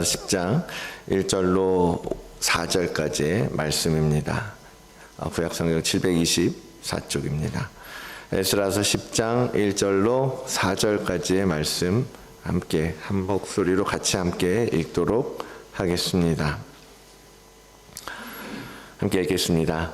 10장 1절로 4절까지의 말씀입니다. 구약성경 724쪽입니다. 에스라서 10장 1절로 4절까지의 말씀 함께 한 목소리로 같이 함께 읽도록 하겠습니다. 함께 읽겠습니다.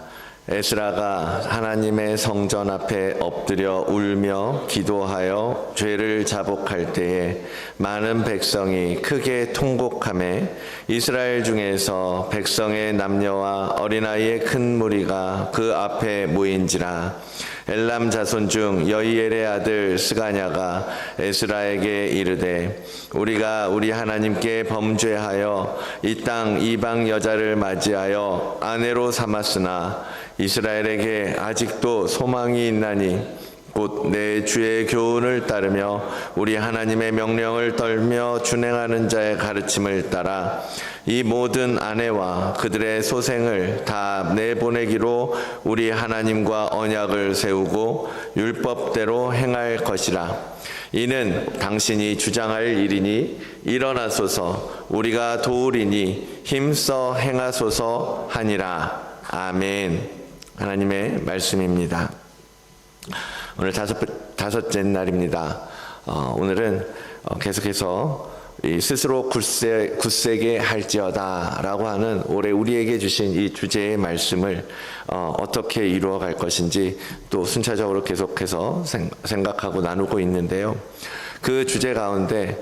에스라가 하나님의 성전 앞에 엎드려 울며 기도하여 죄를 자복할 때에 많은 백성이 크게 통곡하며 이스라엘 중에서 백성의 남녀와 어린아이의 큰 무리가 그 앞에 모인지라. 엘람 자손 중 여이엘의 아들 스가냐가 에스라에게 이르되 우리가 우리 하나님께 범죄하여 이 땅 이방 여자를 맞이하여 아내로 삼았으나 이스라엘에게 아직도 소망이 있나니 곧 내 주의 교훈을 따르며 우리 하나님의 명령을 떨며 준행하는 자의 가르침을 따라 이 모든 아내와 그들의 소생을 다 내보내기로 우리 하나님과 언약을 세우고 율법대로 행할 것이라. 이는 당신이 주장할 일이니 일어나소서 우리가 도우리니 힘써 행하소서 하니라. 아멘. 하나님의 말씀입니다. 오늘 다섯째 날입니다. 오늘은 계속해서 스스로 굳세게 할지어다 라고 하는 올해 우리에게 주신 이 주제의 말씀을 어떻게 이루어갈 것인지 또 순차적으로 계속해서 생각하고 나누고 있는데요. 그 주제 가운데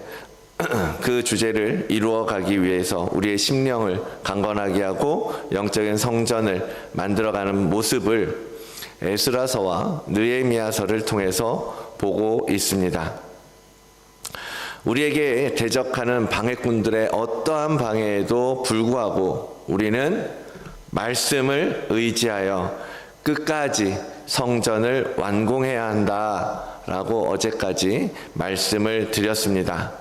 그 주제를 이루어가기 위해서 우리의 심령을 강건하게 하고 영적인 성전을 만들어가는 모습을 에스라서와 느헤미야서를 통해서 보고 있습니다. 우리에게 대적하는 방해꾼들의 어떠한 방해에도 불구하고 우리는 말씀을 의지하여 끝까지 성전을 완공해야 한다라고 어제까지 말씀을 드렸습니다.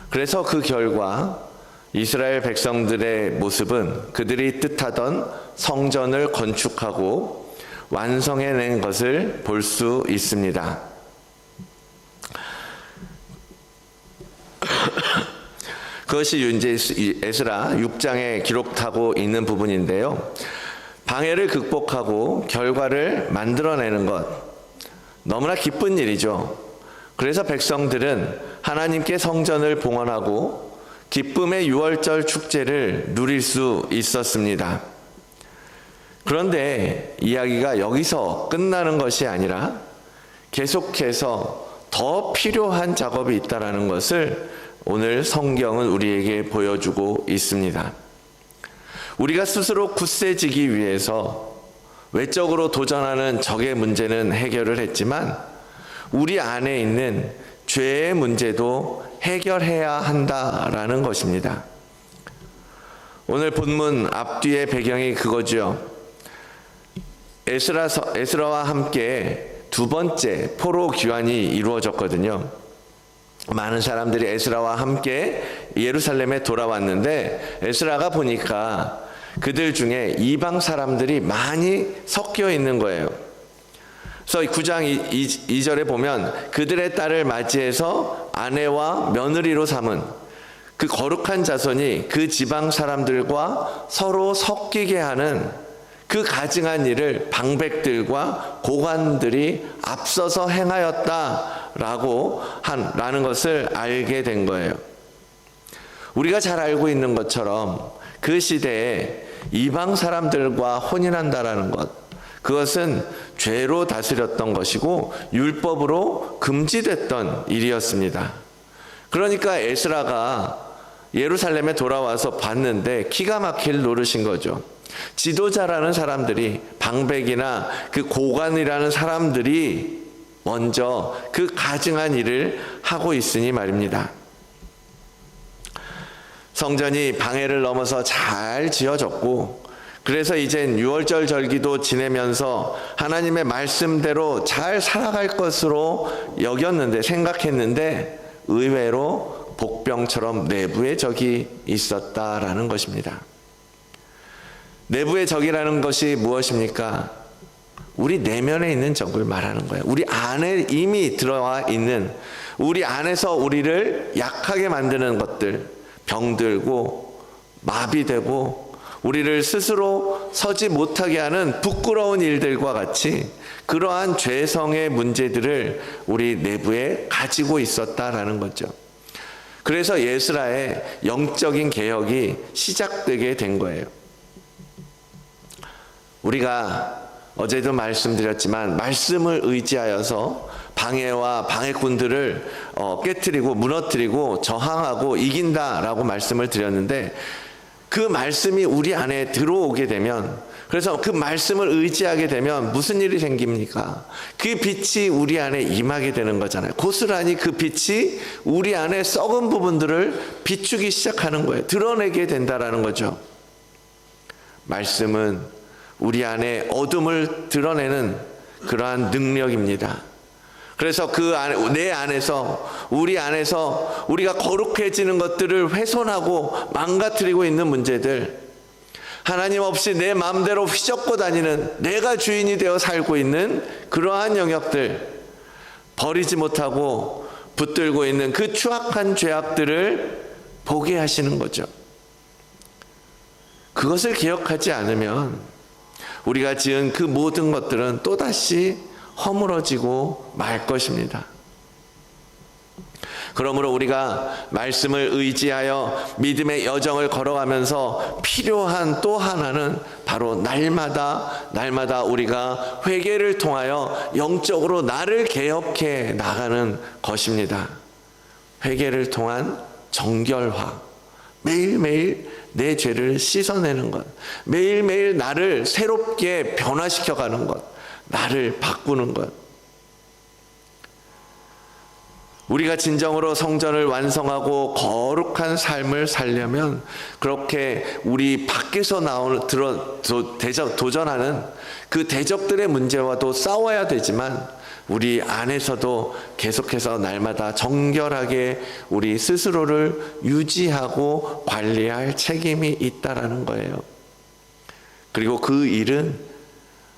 그래서 그 결과 이스라엘 백성들의 모습은 그들이 뜻하던 성전을 건축하고 완성해낸 것을 볼 수 있습니다. 그것이 이제 에스라 6장에 기록하고 있는 부분인데요. 방해를 극복하고 결과를 만들어내는 것, 너무나 기쁜 일이죠. 그래서 백성들은 하나님께 성전을 봉헌하고 기쁨의 유월절 축제를 누릴 수 있었습니다. 그런데 이야기가 여기서 끝나는 것이 아니라 계속해서 더 필요한 작업이 있다는 것을 오늘 성경은 우리에게 보여주고 있습니다. 우리가 스스로 굳세지기 위해서 외적으로 도전하는 적의 문제는 해결을 했지만 우리 안에 있는 죄의 문제도 해결해야 한다라는 것입니다. 오늘 본문 앞뒤의 배경이 그거죠. 에스라와 함께 두 번째 포로 귀환이 이루어졌거든요. 많은 사람들이 에스라와 함께 예루살렘에 돌아왔는데 에스라가 보니까 그들 중에 이방 사람들이 많이 섞여 있는 거예요. 그래서 9장 2절에 보면 그들의 딸을 맞이해서 아내와 며느리로 삼은 그 거룩한 자손이 그 지방 사람들과 서로 섞이게 하는 그 가증한 일을 방백들과 고관들이 앞서서 행하였다라고 라는 것을 알게 된 거예요. 우리가 잘 알고 있는 것처럼 그 시대에 이방 사람들과 혼인한다라는 것, 그것은 죄로 다스렸던 것이고 율법으로 금지됐던 일이었습니다. 그러니까 에스라가 예루살렘에 돌아와서 봤는데 기가 막힐 노릇인 거죠. 지도자라는 사람들이, 방백이나 그 고관이라는 사람들이 먼저 그 가증한 일을 하고 있으니 말입니다. 성전이 방해를 넘어서 잘 지어졌고 그래서 이젠 유월절 절기도 지내면서 하나님의 말씀대로 잘 살아갈 것으로 생각했는데 의외로 복병처럼 내부의 적이 있었다라는 것입니다. 내부의 적이라는 것이 무엇입니까? 우리 내면에 있는 적을 말하는 거예요. 우리 안에 이미 들어와 있는, 우리 안에서 우리를 약하게 만드는 것들, 병들고 마비되고 우리를 스스로 서지 못하게 하는 부끄러운 일들과 같이 그러한 죄성의 문제들을 우리 내부에 가지고 있었다라는 거죠. 그래서 예스라의 영적인 개혁이 시작되게 된 거예요. 우리가 어제도 말씀드렸지만 말씀을 의지하여서 방해와 방해꾼들을 깨트리고 무너뜨리고 저항하고 이긴다라고 말씀을 드렸는데, 그 말씀이 우리 안에 들어오게 되면, 그래서 그 말씀을 의지하게 되면 무슨 일이 생깁니까? 그 빛이 우리 안에 임하게 되는 거잖아요. 고스란히 그 빛이 우리 안에 썩은 부분들을 비추기 시작하는 거예요. 드러내게 된다라는 거죠. 말씀은 우리 안에 어둠을 드러내는 그러한 능력입니다. 그래서 그 안에, 내 안에서, 우리 안에서 우리가 거룩해지는 것들을 훼손하고 망가뜨리고 있는 문제들, 하나님 없이 내 마음대로 휘젓고 다니는, 내가 주인이 되어 살고 있는 그러한 영역들, 버리지 못하고 붙들고 있는 그 추악한 죄악들을 보게 하시는 거죠. 그것을 기억하지 않으면 우리가 지은 그 모든 것들은 또다시 허물어지고 말 것입니다. 그러므로 우리가 말씀을 의지하여 믿음의 여정을 걸어가면서 필요한 또 하나는 바로 날마다 우리가 회개를 통하여 영적으로 나를 개혁해 나가는 것입니다. 회개를 통한 정결화, 매일매일 내 죄를 씻어내는 것, 매일매일 나를 새롭게 변화시켜가는 것, 나를 바꾸는 것. 우리가 진정으로 성전을 완성하고 거룩한 삶을 살려면 그렇게 우리 밖에서 도전하는 그 대적들의 문제와도 싸워야 되지만, 우리 안에서도 계속해서 날마다 정결하게 우리 스스로를 유지하고 관리할 책임이 있다라는 거예요. 그리고 그 일은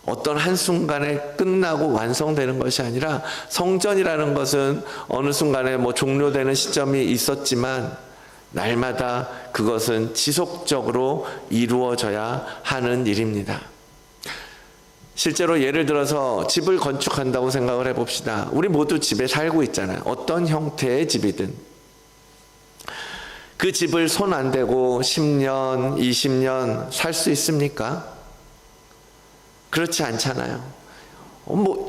어떤 한순간에 끝나고 완성되는 것이 아니라, 성전이라는 것은 어느 순간에 종료되는 시점이 있었지만 날마다 그것은 지속적으로 이루어져야 하는 일입니다. 실제로 예를 들어서 집을 건축한다고 생각을 해봅시다. 우리 모두 집에 살고 있잖아요. 어떤 형태의 집이든. 그 집을 손 안 대고 10년, 20년 살 수 있습니까? 그렇지 않잖아요.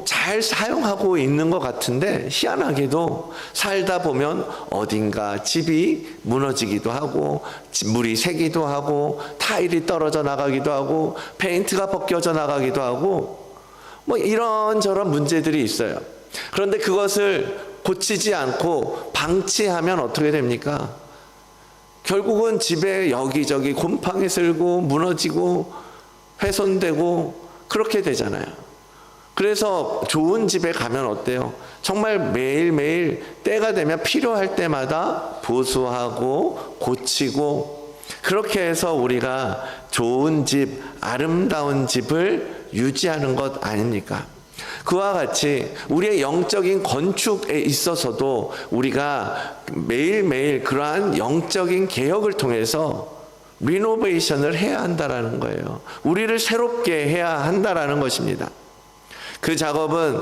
잘 사용하고 있는 것 같은데 희한하게도 살다 보면 어딘가 집이 무너지기도 하고, 물이 새기도 하고, 타일이 떨어져 나가기도 하고, 페인트가 벗겨져 나가기도 하고, 이런저런 문제들이 있어요. 그런데 그것을 고치지 않고 방치하면 어떻게 됩니까? 결국은 집에 여기저기 곰팡이 슬고 무너지고 훼손되고 그렇게 되잖아요. 그래서 좋은 집에 가면 어때요? 정말 매일매일 때가 되면 필요할 때마다 보수하고 고치고, 그렇게 해서 우리가 좋은 집, 아름다운 집을 유지하는 것 아닙니까? 그와 같이 우리의 영적인 건축에 있어서도 우리가 매일매일 그러한 영적인 개혁을 통해서 리노베이션을 해야 한다라는 거예요. 우리를 새롭게 해야 한다라는 것입니다. 그 작업은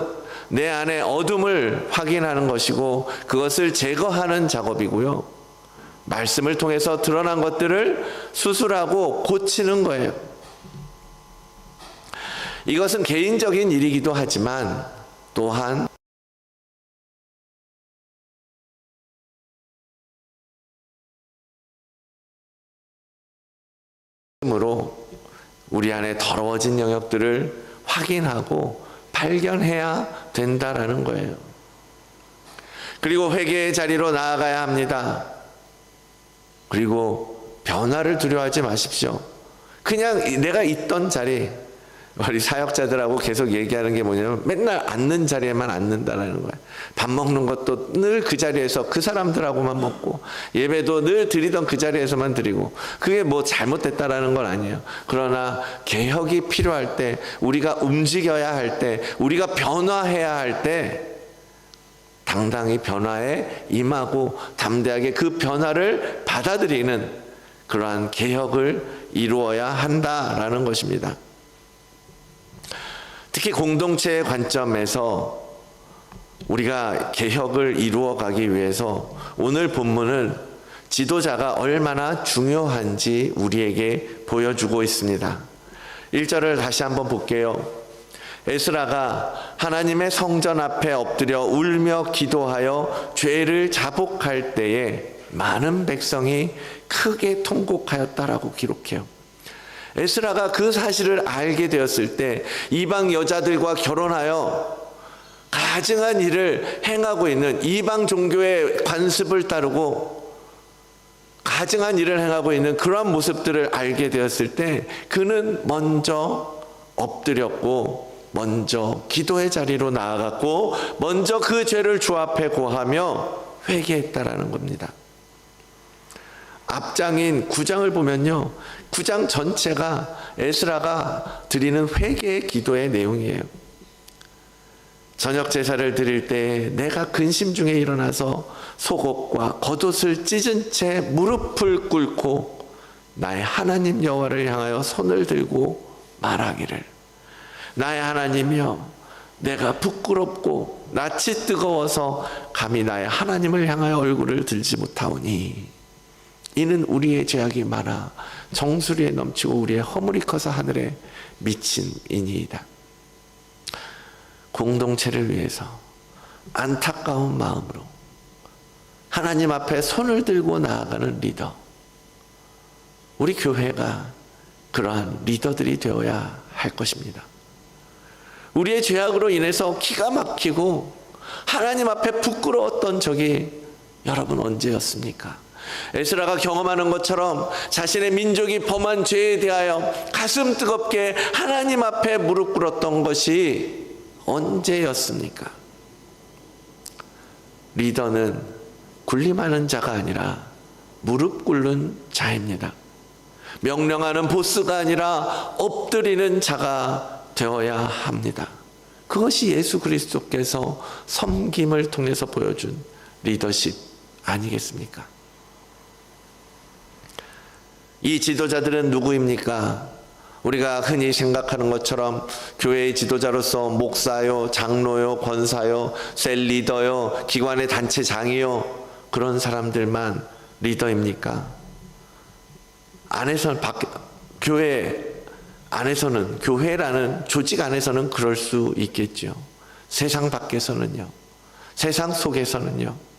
내 안에 어둠을 확인하는 것이고 그것을 제거하는 작업이고요. 말씀을 통해서 드러난 것들을 수술하고 고치는 거예요. 이것은 개인적인 일이기도 하지만 또한 으로 우리 안에 더러워진 영역들을 확인하고 발견해야 된다라는 거예요. 그리고 회개의 자리로 나아가야 합니다. 그리고 변화를 두려워하지 마십시오. 그냥 내가 있던 자리, 우리 사역자들하고 계속 얘기하는 게 뭐냐면 맨날 앉는 자리에만 앉는다라는 거예요. 밥 먹는 것도 늘 그 자리에서 그 사람들하고만 먹고, 예배도 늘 드리던 그 자리에서만 드리고, 그게 잘못됐다라는 건 아니에요. 그러나 개혁이 필요할 때, 우리가 움직여야 할 때, 우리가 변화해야 할 때 당당히 변화에 임하고 담대하게 그 변화를 받아들이는 그러한 개혁을 이루어야 한다라는 것입니다. 특히 공동체의 관점에서 우리가 개혁을 이루어가기 위해서 오늘 본문은 지도자가 얼마나 중요한지 우리에게 보여주고 있습니다. 1절을 다시 한번 볼게요. 에스라가 하나님의 성전 앞에 엎드려 울며 기도하여 죄를 자복할 때에 많은 백성이 크게 통곡하였다라고 기록해요. 에스라가 그 사실을 알게 되었을 때 이방 여자들과 결혼하여 가증한 일을 행하고 있는 이방 종교의 관습을 따르고 가증한 일을 행하고 있는 그러한 모습들을 알게 되었을 때 그는 먼저 엎드렸고 먼저 기도의 자리로 나아갔고 먼저 그 죄를 주 앞에 고하며 회개했다라는 겁니다. 앞장인 9장을 보면요, 9장 전체가 에스라가 드리는 회개의 기도의 내용이에요. 저녁 제사를 드릴 때 내가 근심 중에 일어나서 속옷과 겉옷을 찢은 채 무릎을 꿇고 나의 하나님 여호와를 향하여 손을 들고 말하기를, 나의 하나님이여, 내가 부끄럽고 낯이 뜨거워서 감히 나의 하나님을 향하여 얼굴을 들지 못하오니 이는 우리의 죄악이 많아 정수리에 넘치고 우리의 허물이 커서 하늘에 미친 이니이다. 공동체를 위해서 안타까운 마음으로 하나님 앞에 손을 들고 나아가는 리더, 우리 교회가 그러한 리더들이 되어야 할 것입니다. 우리의 죄악으로 인해서 기가 막히고 하나님 앞에 부끄러웠던 적이 여러분 언제였습니까? 에스라가 경험하는 것처럼 자신의 민족이 범한 죄에 대하여 가슴 뜨겁게 하나님 앞에 무릎 꿇었던 것이 언제였습니까? 리더는 군림하는 자가 아니라 무릎 꿇는 자입니다. 명령하는 보스가 아니라 엎드리는 자가 되어야 합니다. 그것이 예수 그리스도께서 섬김을 통해서 보여준 리더십 아니겠습니까? 이 지도자들은 누구입니까? 우리가 흔히 생각하는 것처럼 교회의 지도자로서 목사요, 장로요, 권사요, 셀 리더요, 기관의 단체장이요, 그런 사람들만 리더입니까? 교회 안에서는, 교회라는 조직 안에서는 그럴 수 있겠죠. 세상 밖에서는요, 세상 속에서는요,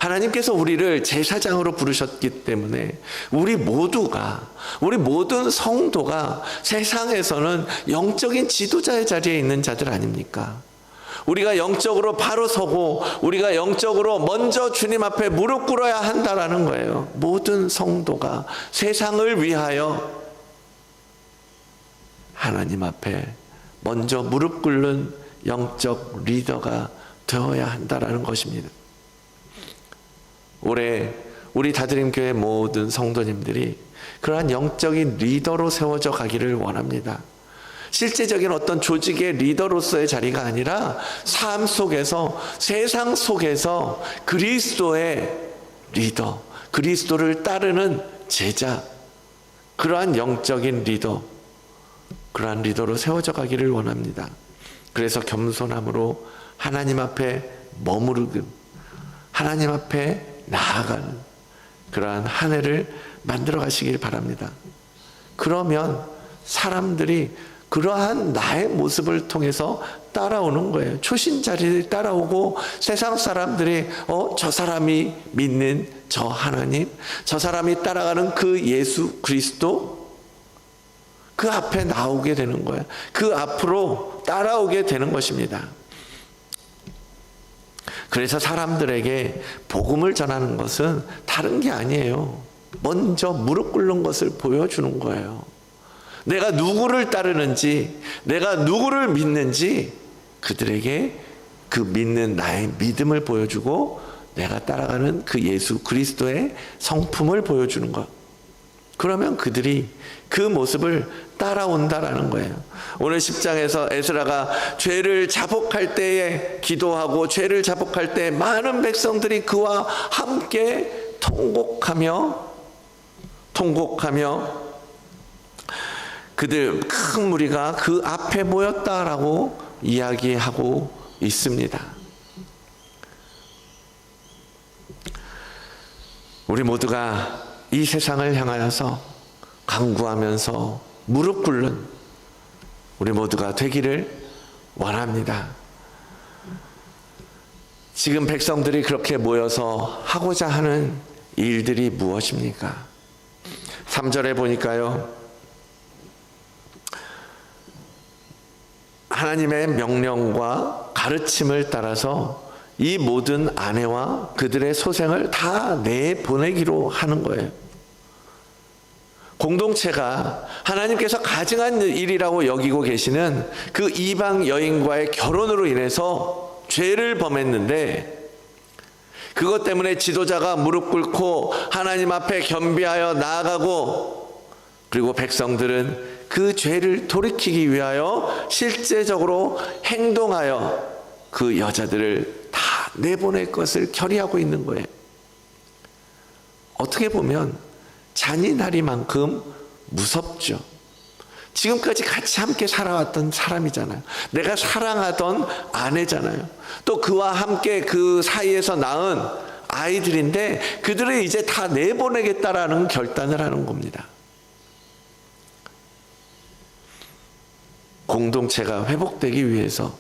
하나님께서 우리를 제사장으로 부르셨기 때문에 우리 모든 성도가 세상에서는 영적인 지도자의 자리에 있는 자들 아닙니까? 우리가 영적으로 바로 서고 우리가 영적으로 먼저 주님 앞에 무릎 꿇어야 한다라는 거예요. 모든 성도가 세상을 위하여 하나님 앞에 먼저 무릎 꿇는 영적 리더가 되어야 한다라는 것입니다. 올해 우리 다드림교회 모든 성도님들이 그러한 영적인 리더로 세워져 가기를 원합니다. 실제적인 어떤 조직의 리더로서의 자리가 아니라 삶 속에서, 세상 속에서 그리스도의 리더, 그리스도를 따르는 제자, 그러한 영적인 리더, 그러한 리더로 세워져 가기를 원합니다. 그래서 겸손함으로 하나님 앞에 머무르는, 하나님 앞에 나아가는 그러한 한 해를 만들어 가시길 바랍니다. 그러면 사람들이 그러한 나의 모습을 통해서 따라오는 거예요. 초신자리를 따라오고 세상 사람들이 저 사람이 믿는 저 하나님, 저 사람이 따라가는 그 예수 그리스도, 그 앞에 나오게 되는 거예요. 그 앞으로 따라오게 되는 것입니다. 그래서 사람들에게 복음을 전하는 것은 다른 게 아니에요. 먼저 무릎 꿇는 것을 보여주는 거예요. 내가 누구를 따르는지, 내가 누구를 믿는지 그들에게 그 믿는 나의 믿음을 보여주고 내가 따라가는 그 예수 그리스도의 성품을 보여주는 것. 그러면 그들이 그 모습을 따라온다라는 거예요. 오늘 10장에서 에스라가 죄를 자복할 때에 기도하고 죄를 자복할 때 많은 백성들이 그와 함께 통곡하며 그들 큰 무리가 그 앞에 모였다라고 이야기하고 있습니다. 우리 모두가 이 세상을 향하여서 간구하면서 무릎 꿇는 우리 모두가 되기를 원합니다. 지금 백성들이 그렇게 모여서 하고자 하는 일들이 무엇입니까? 3절에 보니까요, 하나님의 명령과 가르침을 따라서 이 모든 아내와 그들의 소생을 다 내보내기로 하는 거예요. 공동체가 하나님께서 가증한 일이라고 여기고 계시는 그 이방 여인과의 결혼으로 인해서 죄를 범했는데, 그것 때문에 지도자가 무릎 꿇고 하나님 앞에 겸비하여 나아가고, 그리고 백성들은 그 죄를 돌이키기 위하여 실제적으로 행동하여 그 여자들을 다 내보낼 것을 결의하고 있는 거예요. 어떻게 보면 잔인하리만큼 무섭죠. 지금까지 같이 함께 살아왔던 사람이잖아요. 내가 사랑하던 아내잖아요. 또 그와 함께 그 사이에서 낳은 아이들인데 그들을 이제 다 내보내겠다라는 결단을 하는 겁니다. 공동체가 회복되기 위해서,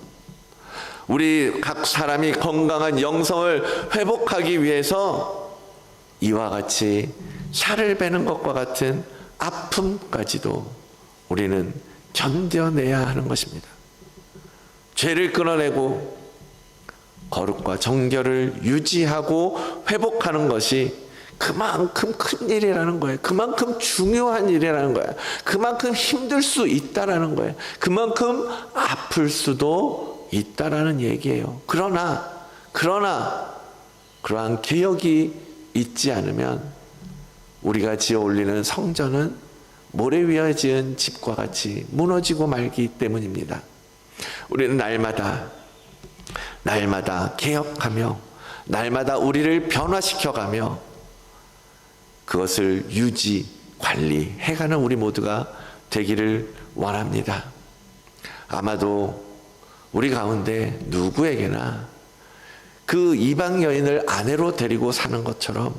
우리 각 사람이 건강한 영성을 회복하기 위해서 이와 같이 살을 베는 것과 같은 아픔까지도 우리는 견뎌내야 하는 것입니다. 죄를 끊어내고 거룩과 정결을 유지하고 회복하는 것이 그만큼 큰 일이라는 거예요. 그만큼 중요한 일이라는 거예요. 그만큼 힘들 수 있다라는 거예요. 그만큼 아플 수도 있다라는 얘기예요. 그러나 그러한 개혁이 있지 않으면 우리가 지어 올리는 성전은 모래 위에 지은 집과 같이 무너지고 말기 때문입니다. 우리는 날마다 개혁하며 날마다 우리를 변화시켜가며 그것을 유지, 관리해가는 우리 모두가 되기를 원합니다. 아마도 우리 가운데 누구에게나 그 이방 여인을 아내로 데리고 사는 것처럼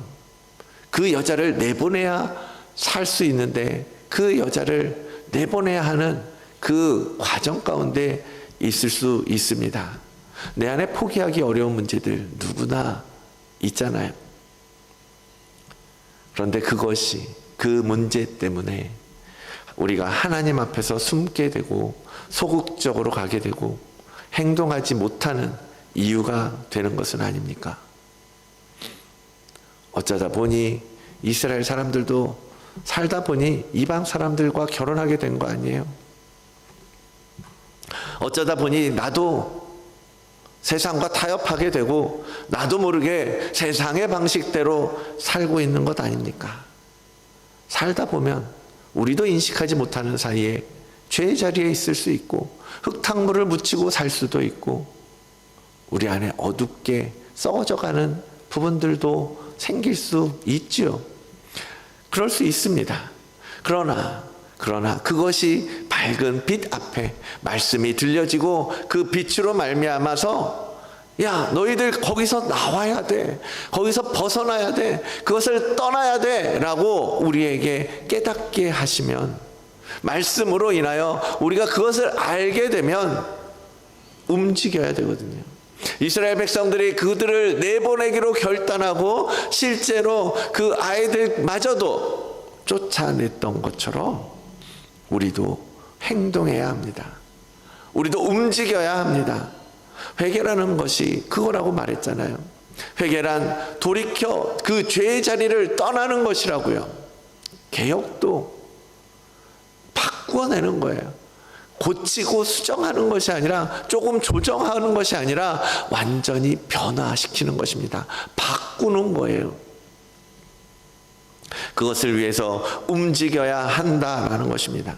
그 여자를 내보내야 살 수 있는데 그 여자를 내보내야 하는 그 과정 가운데 있을 수 있습니다. 내 안에 포기하기 어려운 문제들 누구나 있잖아요. 그런데 그것이 그 문제 때문에 우리가 하나님 앞에서 숨게 되고 소극적으로 가게 되고 행동하지 못하는 이유가 되는 것은 아닙니까? 어쩌다 보니 이스라엘 사람들도 살다 보니 이방 사람들과 결혼하게 된 거 아니에요? 어쩌다 보니 나도 세상과 타협하게 되고 나도 모르게 세상의 방식대로 살고 있는 것 아닙니까? 살다 보면 우리도 인식하지 못하는 사이에 죄의 자리에 있을 수 있고 흙탕물을 묻히고 살 수도 있고 우리 안에 어둡게 썩어져가는 부분들도 생길 수 있죠. 그럴 수 있습니다. 그러나 그것이 밝은 빛 앞에 말씀이 들려지고 그 빛으로 말미암아서 야, 너희들 거기서 나와야 돼. 거기서 벗어나야 돼. 그것을 떠나야 돼. 라고 우리에게 깨닫게 하시면, 말씀으로 인하여 우리가 그것을 알게 되면 움직여야 되거든요. 이스라엘 백성들이 그들을 내보내기로 결단하고 실제로 그 아이들마저도 쫓아냈던 것처럼 우리도 행동해야 합니다. 우리도 움직여야 합니다. 회개라는 것이 그거라고 말했잖아요. 회개란 돌이켜 그 죄의 자리를 떠나는 것이라고요. 개혁도 바꾸어내는 거예요. 고치고 수정하는 것이 아니라 조금 조정하는 것이 아니라 완전히 변화시키는 것입니다. 바꾸는 거예요. 그것을 위해서 움직여야 한다라는 것입니다.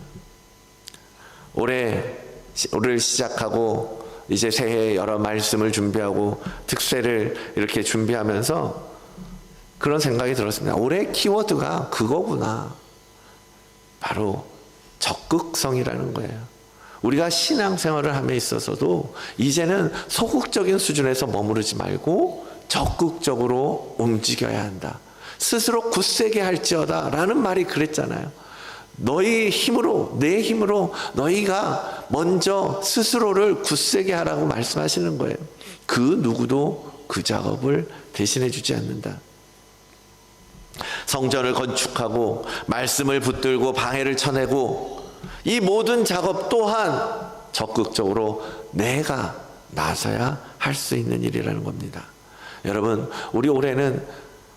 올해를 시작하고 이제 새해 여러 말씀을 준비하고 특세를 이렇게 준비하면서 그런 생각이 들었습니다. 올해 키워드가 그거구나. 바로 적극성이라는 거예요. 우리가 신앙생활을 함에 있어서도 이제는 소극적인 수준에서 머무르지 말고 적극적으로 움직여야 한다. 스스로 굳세게 할지어다 라는 말이 그랬잖아요. 너희 힘으로, 내 힘으로 너희가 먼저 스스로를 굳세게 하라고 말씀하시는 거예요. 그 누구도 그 작업을 대신해 주지 않는다. 성전을 건축하고 말씀을 붙들고 방해를 쳐내고 이 모든 작업 또한 적극적으로 내가 나서야 할 수 있는 일이라는 겁니다. 여러분, 우리 올해는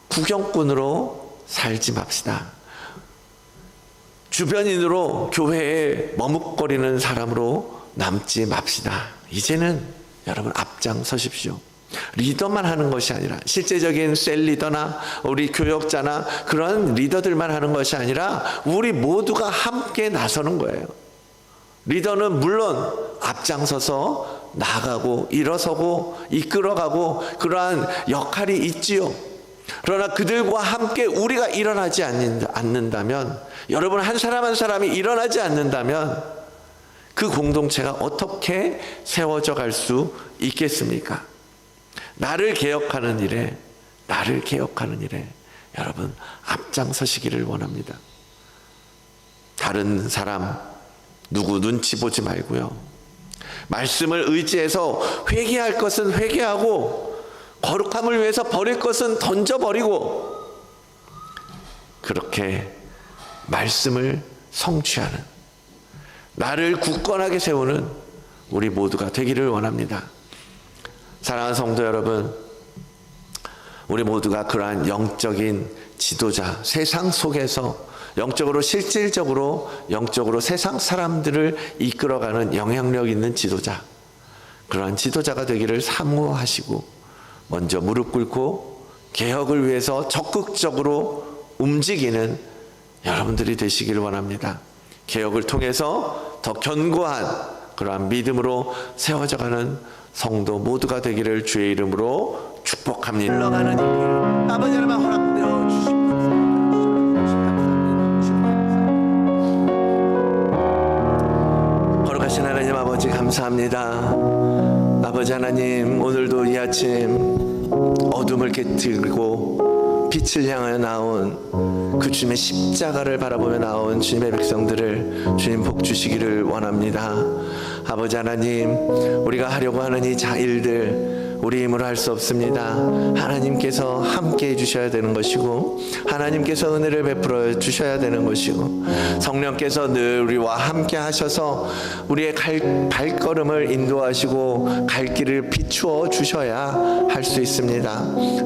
구경꾼으로 살지 맙시다. 주변인으로 교회에 머뭇거리는 사람으로 남지 맙시다. 이제는 여러분 앞장서십시오. 리더만 하는 것이 아니라, 실제적인 셀 리더나 우리 교역자나 그런 리더들만 하는 것이 아니라 우리 모두가 함께 나서는 거예요. 리더는 물론 앞장서서 나가고 일어서고 이끌어가고 그러한 역할이 있지요. 그러나 그들과 함께 우리가 일어나지 않는다면, 여러분 한 사람 한 사람이 일어나지 않는다면 그 공동체가 어떻게 세워져 갈 수 있겠습니까? 나를 개혁하는 일에 여러분 앞장서시기를 원합니다. 다른 사람 누구 눈치 보지 말고요. 말씀을 의지해서 회개할 것은 회개하고 거룩함을 위해서 버릴 것은 던져버리고 그렇게 말씀을 성취하는, 나를 굳건하게 세우는 우리 모두가 되기를 원합니다. 사랑하는 성도 여러분, 우리 모두가 그러한 영적인 지도자, 세상 속에서 영적으로 실질적으로 영적으로 세상 사람들을 이끌어가는 영향력 있는 지도자, 그러한 지도자가 되기를 사모하시고 먼저 무릎 꿇고 개혁을 위해서 적극적으로 움직이는 여러분들이 되시기를 원합니다. 개혁을 통해서 더 견고한 그러한 믿음으로 세워져가는 성도 모두가 되기를 주의 이름으로 축복합니다. 흘러가는 이 길, 아버지 하나님 허락되어 주시고 거룩하신 하나님 아버지 감사합니다. 아버지 하나님, 오늘도 이 아침 어둠을 깨뜨리고 빛을 향하여 나온 그 주님의 십자가를 바라보며 나온 주님의 백성들을 주님 복 주시기를 원합니다. 아버지 하나님, 우리가 하려고 하는 이 일들 우리 힘으로 할 수 없습니다. 하나님께서 함께 해주셔야 되는 것이고, 하나님께서 은혜를 베풀어 주셔야 되는 것이고, 성령께서 늘 우리와 함께 하셔서 우리의 발걸음을 인도하시고 갈 길을 비추어 주셔야 할 수 있습니다.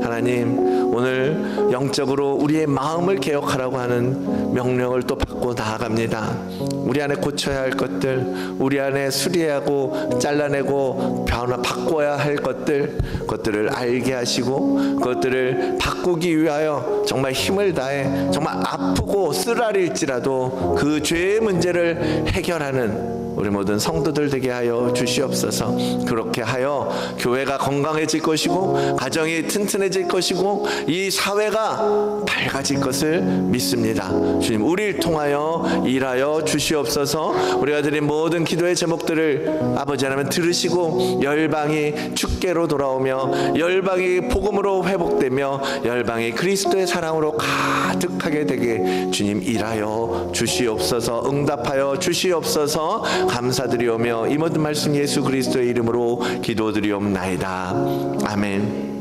하나님, 오늘 영적으로 우리의 마음을 개혁하라고 하는 명령을 또 받고 나아갑니다. 우리 안에 고쳐야 할 것들, 우리 안에 수리하고 잘라내고 바꿔야 할 것들을 알게 하시고 그것들을 바꾸기 위하여 정말 힘을 다해 정말 아프고 쓰라릴지라도 그 죄의 문제를 해결하는 우리 모든 성도들 되게 하여 주시옵소서. 그렇게 하여 교회가 건강해질 것이고 가정이 튼튼해질 것이고 이 사회가 밝아질 것을 믿습니다. 주님, 우리를 통하여 일하여 주시옵소서. 우리가 드린 모든 기도의 제목들을 아버지 하나님 들으시고 열방이 주께로 돌아오며 열방이 복음으로 회복되며 열방이 그리스도의 사랑으로 가득하게 되게 주님 일하여 주시옵소서. 응답하여 주시옵소서. 감사드리오며 이 모든 말씀 예수 그리스도의 이름으로 기도드리옵나이다. 아멘.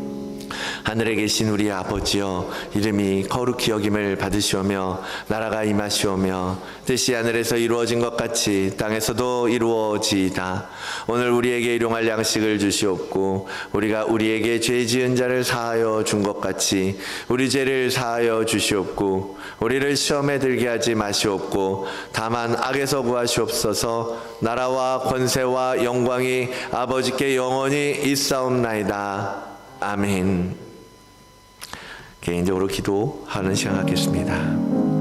하늘에 계신 우리 아버지여, 이름이 거룩히 여김을 받으시오며 나라가 임하시오며 뜻이 하늘에서 이루어진 것 같이 땅에서도 이루어지이다. 오늘 우리에게 일용할 양식을 주시옵고 우리가 우리에게 죄 지은 자를 사하여 준 것 같이 우리 죄를 사하여 주시옵고 우리를 시험에 들게 하지 마시옵고 다만 악에서 구하시옵소서. 나라와 권세와 영광이 아버지께 영원히 있사옵나이다. 아멘. 개인적으로 기도하는 시간 갖겠습니다.